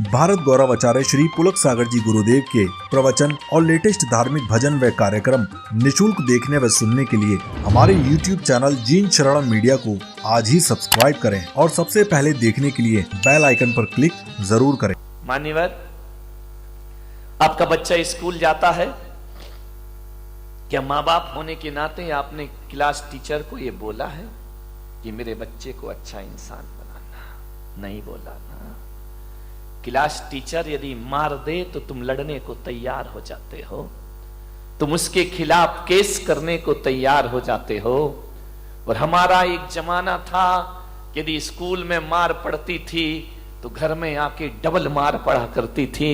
भारत गौरव आचार्य श्री पुलक सागर जी गुरुदेव के प्रवचन और लेटेस्ट धार्मिक भजन व कार्यक्रम निशुल्क देखने व सुनने के लिए हमारे YouTube चैनल जीन शरण मीडिया को आज ही सब्सक्राइब करें और सबसे पहले देखने के लिए बेल आइकन पर क्लिक जरूर करें। मान्यवर, आपका बच्चा स्कूल जाता है, क्या माँ बाप होने के नाते आपने क्लास टीचर को ये बोला है कि मेरे बच्चे को अच्छा इंसान बनाना? नहीं बोला ना। क्लास टीचर यदि मार दे तो तुम लड़ने को तैयार हो जाते हो, तुम उसके खिलाफ केस करने को तैयार हो जाते हो। और हमारा एक जमाना था, यदि स्कूल में मार पड़ती थी तो घर में आके डबल मार पड़ा करती थी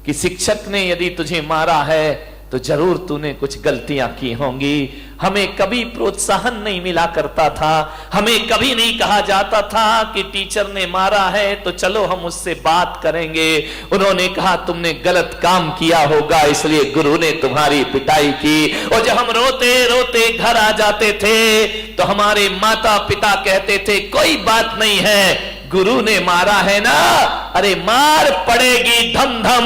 कि शिक्षक ने यदि तुझे मारा है तो जरूर तूने कुछ गलतियां की होंगी। हमें कभी प्रोत्साहन नहीं मिला करता था, हमें कभी नहीं कहा जाता था कि टीचर ने मारा है तो चलो हम उससे बात करेंगे। उन्होंने कहा तुमने गलत काम किया होगा इसलिए गुरु ने तुम्हारी पिटाई की। और जब हम रोते रोते घर आ जाते थे तो हमारे माता पिता कहते थे कोई बात नहीं है, गुरु ने मारा है ना, अरे मार पड़ेगी धम धम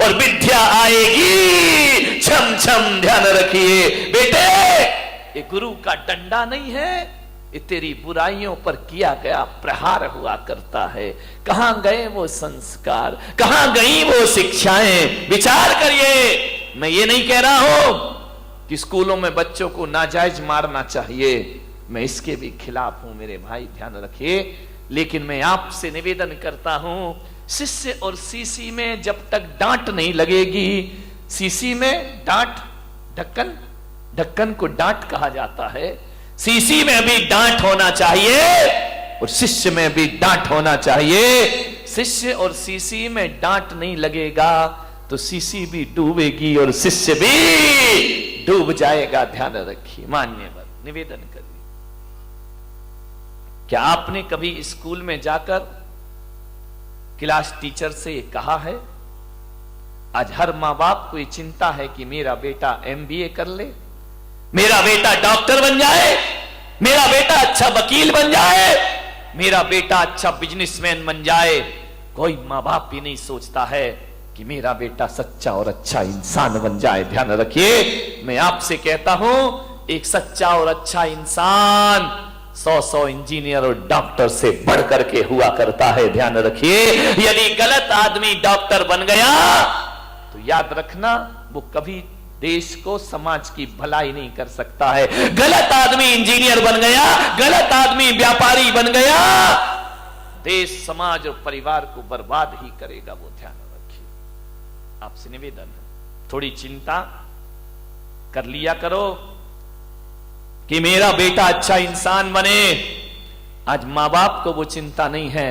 और विद्या आएगी छम छम। ध्यान रखिए बेटे, ये गुरु का डंडा नहीं है, ये तेरी बुराइयों पर किया गया प्रहार हुआ करता है। कहां गए वो संस्कार, कहां गई वो शिक्षाएं? विचार करिए। मैं ये नहीं कह रहा हूं कि स्कूलों में बच्चों को नाजायज मारना चाहिए, मैं इसके भी खिलाफ हूं मेरे भाई, ध्यान रखिए। लेकिन मैं आपसे निवेदन करता हूं, शिष्य और सीसी में जब तक डांट नहीं लगेगी, सीसी में डांट, ढक्कन, ढक्कन को डांट कहा जाता है, सीसी में भी डांट होना चाहिए और शिष्य में भी डांट होना चाहिए। शिष्य और सीसी में डांट नहीं लगेगा तो सीसी भी डूबेगी और शिष्य भी डूब जाएगा। ध्यान रखिए। मान्यवर, निवेदन करिए। क्या आपने कभी स्कूल में जाकर क्लास टीचर से कहा है? आज हर मां बाप को ये चिंता है कि मेरा बेटा MBA कर ले, मेरा बेटा डॉक्टर बन जाए, मेरा बेटा अच्छा वकील बन जाए, मेरा बेटा अच्छा बिजनेसमैन बन जाए। कोई मां बाप भी नहीं सोचता है कि मेरा बेटा सच्चा और अच्छा इंसान बन जाए। ध्यान रखिए, मैं आपसे कहता हूं, एक सच्चा और अच्छा इंसान 100 इंजीनियर और डॉक्टर से बढ़ करके हुआ करता है। ध्यान रखिए, यदि गलत आदमी डॉक्टर बन गया तो याद रखना वो कभी देश को, समाज की भलाई नहीं कर सकता है। गलत आदमी इंजीनियर बन गया, गलत आदमी व्यापारी बन गया, देश, समाज और परिवार को बर्बाद ही करेगा वो। ध्यान रखिए। आपसे निवेदन है, थोड़ी चिंता कर लिया करो कि मेरा बेटा अच्छा इंसान बने। आज मां बाप को वो चिंता नहीं है,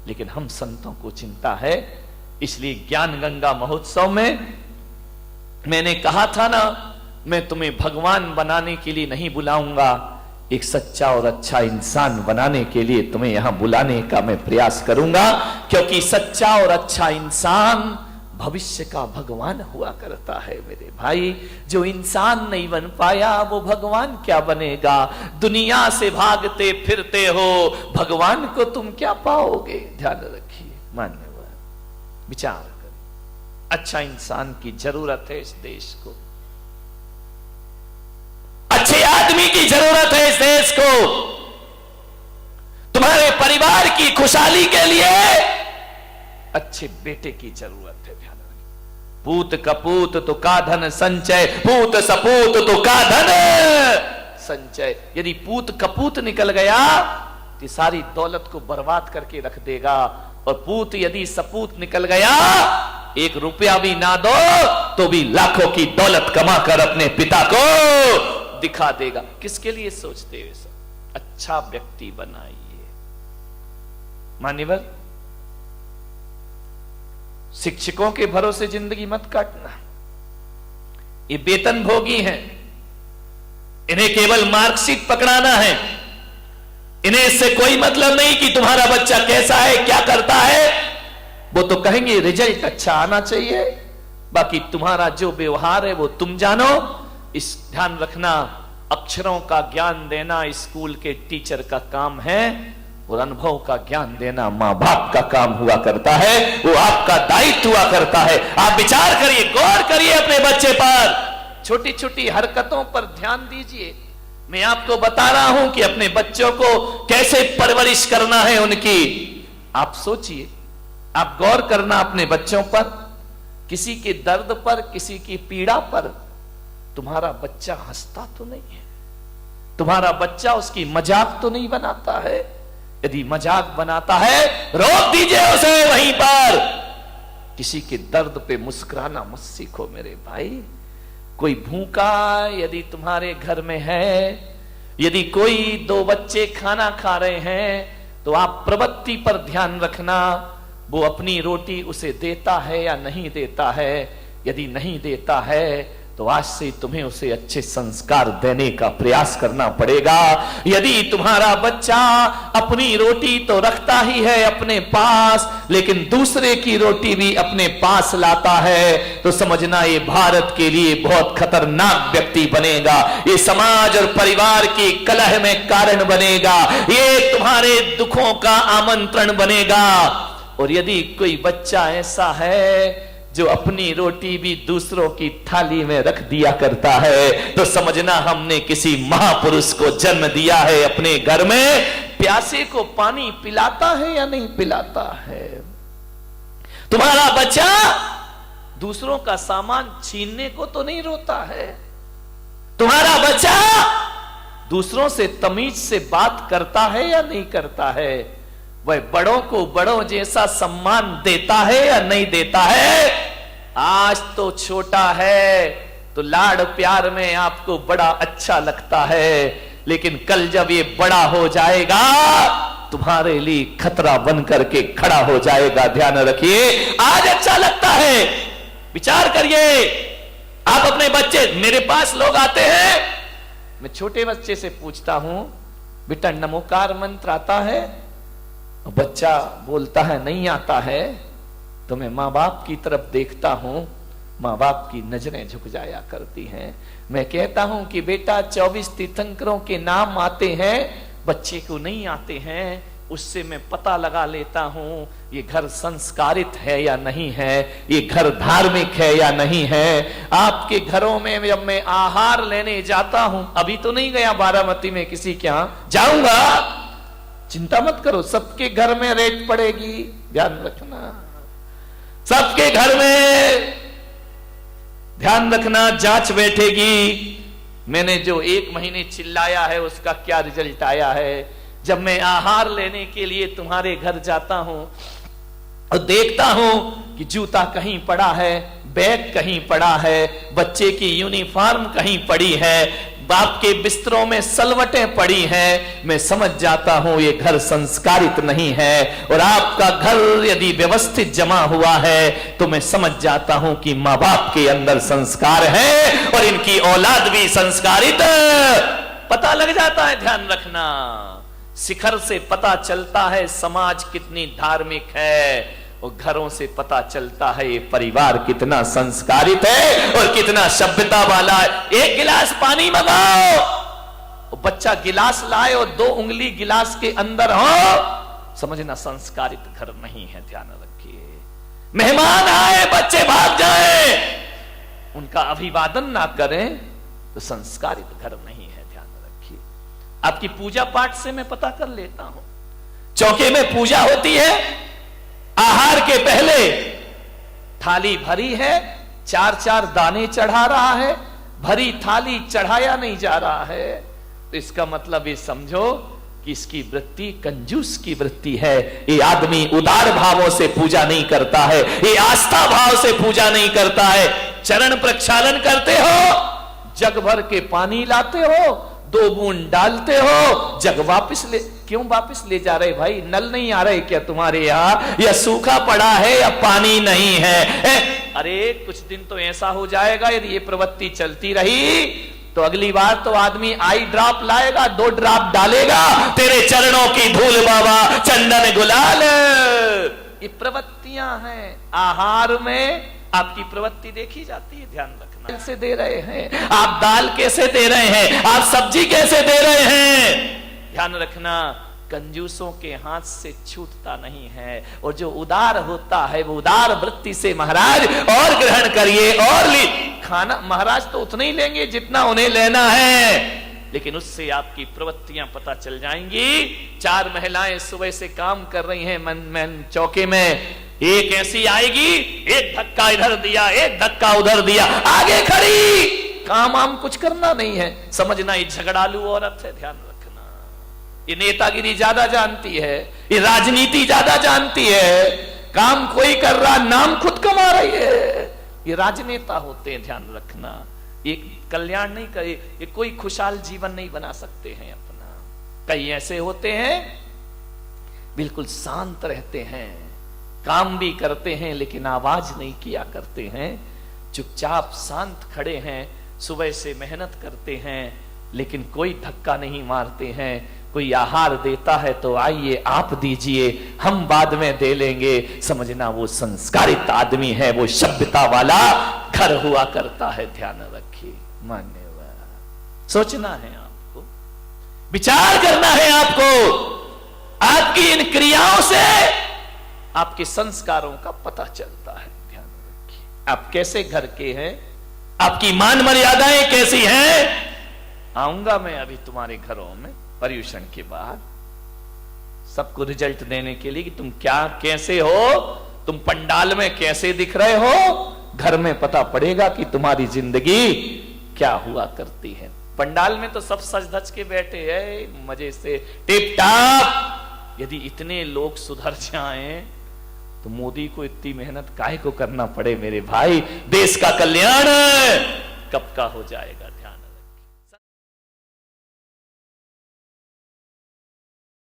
लेकिन हम संतों को चिंता है। इसलिए ज्ञान गंगा महोत्सव में मैंने कहा था ना, मैं तुम्हें भगवान बनाने के लिए नहीं बुलाऊंगा, एक सच्चा और अच्छा इंसान बनाने के लिए तुम्हें यहां बुलाने का मैं प्रयास करूंगा। क्योंकि सच्चा और अच्छा इंसान भविष्य का भगवान हुआ करता है मेरे भाई। जो इंसान नहीं बन पाया वो भगवान क्या बनेगा? दुनिया से भागते फिरते हो, भगवान को तुम क्या पाओगे? ध्यान रखिए। मान्यवर, विचार करें। अच्छा इंसान की जरूरत है इस देश को, अच्छे आदमी की जरूरत है इस देश को। तुम्हारे परिवार की खुशहाली के लिए अच्छे बेटे की जरूरत है। ध्यान रखिए। पूत कपूत तो का धन संचय, पूत सपूत तो का धन संचय। यदि पूत कपूत निकल गया तो सारी दौलत को बर्बाद करके रख देगा, और पूत यदि सपूत निकल गया, 1 रुपया भी ना दो तो भी लाखों की दौलत कमाकर अपने पिता को दिखा देगा। किसके लिए सोचते हो सब? अच्छा व्यक्ति बनाइए। मान्यवर, शिक्षकों के भरोसे जिंदगी मत काटना। ये वेतन भोगी हैं, इन्हें केवल मार्कशीट पकड़ाना है। इन्हें इससे कोई मतलब नहीं कि तुम्हारा बच्चा कैसा है, क्या करता है। वो तो कहेंगे रिजल्ट अच्छा आना चाहिए, बाकी तुम्हारा जो व्यवहार है वो तुम जानो। इस ध्यान रखना, अक्षरों का ज्ञान देना स्कूल के टीचर का काम है, और अनुभव का ज्ञान देना मां बाप का काम हुआ करता है, वो आपका दायित्व हुआ करता है। आप विचार करिए, गौर करिए अपने बच्चे पर, छोटी छोटी हरकतों पर ध्यान दीजिए। मैं आपको बता रहा हूं कि अपने बच्चों को कैसे परवरिश करना है उनकी। आप सोचिए, आप गौर करना अपने बच्चों पर, किसी के दर्द पर, किसी की पीड़ा पर तुम्हारा बच्चा हंसता तो नहीं है, तुम्हारा बच्चा उसकी मजाक तो नहीं बनाता है। यदि मजाक बनाता है रोक दीजिए उसे वहीं पर। किसी के दर्द पे मुस्कुराना मत सीखो मेरे भाई। कोई भूखा यदि तुम्हारे घर में है, यदि कोई दो बच्चे खाना खा रहे हैं, तो आप प्रवृत्ति पर ध्यान रखना, वो अपनी रोटी उसे देता है या नहीं देता है। यदि नहीं देता है तो आज से तुम्हें उसे अच्छे संस्कार देने का प्रयास करना पड़ेगा। यदि तुम्हारा बच्चा अपनी रोटी तो रखता ही है अपने पास, लेकिन दूसरे की रोटी भी अपने पास लाता है, तो समझना ये भारत के लिए बहुत खतरनाक व्यक्ति बनेगा। ये समाज और परिवार की कलह में कारण बनेगा, ये तुम्हारे दुखों का आमंत्रण बनेगा। और यदि कोई बच्चा ऐसा है जो अपनी रोटी भी दूसरों की थाली में रख दिया करता है, तो समझना हमने किसी महापुरुष को जन्म दिया है अपने घर में। प्यासे को पानी पिलाता है या नहीं पिलाता है? तुम्हारा बच्चा दूसरों का सामान छीनने को तो नहीं रोता है। तुम्हारा बच्चा दूसरों से तमीज से बात करता है या नहीं करता है? वह बड़ों को बड़ों जैसा सम्मान देता है या नहीं देता है? आज तो छोटा है तो लाड़ प्यार में आपको बड़ा अच्छा लगता है, लेकिन कल जब ये बड़ा हो जाएगा तुम्हारे लिए खतरा बन करके खड़ा हो जाएगा। ध्यान रखिए, आज अच्छा लगता है। विचार करिए, आप अपने बच्चे, मेरे पास लोग आते हैं, मैं छोटे बच्चे से पूछता हूं, बेटा नमोकार मंत्र आता है? बच्चा बोलता है नहीं आता है। तो मैं माँ बाप की तरफ देखता हूं, माँ बाप की नजरें झुक जाया करती हैं। मैं कहता हूं कि बेटा 24 तीर्थंकरों के नाम आते हैं, बच्चे को नहीं आते हैं। उससे मैं पता लगा लेता हूं ये घर संस्कारित है या नहीं है, ये घर धार्मिक है या नहीं है। आपके घरों में जब मैं आहार लेने जाता हूं, अभी तो नहीं गया बारामती में किसी के यहां, जाऊंगा, चिंता मत करो, सबके घर में रेट पड़ेगी, ध्यान रखना। सबके घर में ध्यान रखना, जांच बैठेगी। मैंने जो 1 महीने चिल्लाया है उसका क्या रिजल्ट आया है। जब मैं आहार लेने के लिए तुम्हारे घर जाता हूं और देखता हूं कि जूता कहीं पड़ा है, बैग कहीं पड़ा है, बच्चे की यूनिफॉर्म कहीं पड़ी है, बाप के बिस्तरों में सलवटें पड़ी हैं, मैं समझ जाता हूं ये घर संस्कारित नहीं है। और आपका घर यदि व्यवस्थित जमा हुआ है तो मैं समझ जाता हूं कि माँ बाप के अंदर संस्कार है और इनकी औलाद भी संस्कारित, पता लग जाता है। ध्यान रखना, शिखर से पता चलता है समाज कितनी धार्मिक है, और घरों से पता चलता है ये परिवार कितना संस्कारित है और कितना सभ्यता वाला है। 1 गिलास पानी मंगाओ, बच्चा गिलास लाए और 2 उंगली गिलास के अंदर हो, समझना संस्कारित घर नहीं है। ध्यान रखिए, मेहमान आए बच्चे भाग जाए, उनका अभिवादन ना करें तो संस्कारित घर नहीं है। ध्यान रखिए, आपकी पूजा पाठ से मैं पता कर लेता हूं। चौके में पूजा होती है, आहार के पहले थाली भरी है, 4-4 दाने चढ़ा रहा है, भरी थाली चढ़ाया नहीं जा रहा है, तो इसका मतलब ये समझो कि इसकी वृत्ति कंजूस की वृत्ति है। ये आदमी उदार भावों से पूजा नहीं करता है, ये आस्था भाव से पूजा नहीं करता है। चरण प्रक्षालन करते हो, जग भर के पानी लाते हो, 2 बूंद डालते हो, जग वापस ले, क्यों वापस ले जा रहे भाई? नल नहीं आ रहे क्या तुम्हारे यहाँ, या सूखा पड़ा है या पानी नहीं है? अरे कुछ दिन तो ऐसा हो जाएगा यदि ये प्रवृत्ति चलती रही तो अगली बार तो आदमी आई ड्रॉप लाएगा, 2 ड्रॉप डालेगा, तेरे चरणों की धूल बाबा, चंदन गुलाल। ये प्रवृत्तियां हैं, आहार में आपकी प्रवृत्ति देखी जाती है। ध्यान रखना, कैसे दे रहे हैं आप, दाल कैसे दे रहे हैं आप, सब्जी कैसे दे रहे हैं, ध्यान रखना। कंजूसों के हाथ से छूटता नहीं है, और जो उदार होता है वो उदार वृत्ति से महाराज और ग्रहण करिए और ली। खाना महाराज तो उतना ही लेंगे जितना उन्हें लेना है, लेकिन उससे आपकी प्रवृत्तियां पता चल जाएंगी। 4 महिलाएं सुबह से काम कर रही हैं मन चौके में, एक ऐसी आएगी, एक धक्का इधर दिया, एक धक्का उधर दिया, आगे खड़ी, काम आम कुछ करना नहीं है, समझना ये झगड़ालू औरत है। ध्यान रखना, ये नेतागिरी ज्यादा जानती है, ये राजनीति ज्यादा जानती है, काम कोई कर रहा, नाम खुद कमा रही है, ये राजनेता होते हैं। ध्यान रखना, एक कल्याण नहीं करे, ये कोई खुशहाल जीवन नहीं बना सकते हैं अपना। कई ऐसे होते हैं बिल्कुल शांत रहते हैं, काम भी करते हैं लेकिन आवाज नहीं किया करते हैं, चुपचाप शांत खड़े हैं, सुबह से मेहनत करते हैं लेकिन कोई धक्का नहीं मारते हैं। कोई आहार देता है तो आइए आप दीजिए, हम बाद में दे लेंगे, समझना वो संस्कारित आदमी है, वो सभ्यता वाला घर हुआ करता है। ध्यान रखिए, मान्यवर, सोचना है आपको, विचार करना है आपको। आपकी इन क्रियाओं से आपके संस्कारों का पता चलता है। ध्यान रखिए, आप कैसे घर के हैं, आपकी मान मर्यादाएं कैसी हैं। आऊंगा मैं अभी तुम्हारे घरों में पर्यूषण के बाद, सबको रिजल्ट देने के लिए कि तुम क्या कैसे हो, तुम पंडाल में कैसे दिख रहे हो, घर में पता पड़ेगा कि तुम्हारी जिंदगी क्या हुआ करती है। पंडाल में तो सब सज धज के बैठे हैं मजे से टिप टाप। यदि इतने लोग सुधर जाएं तो मोदी को इतनी मेहनत काहे को करना पड़े मेरे भाई, देश का कल्याण कब का हो जाएगा।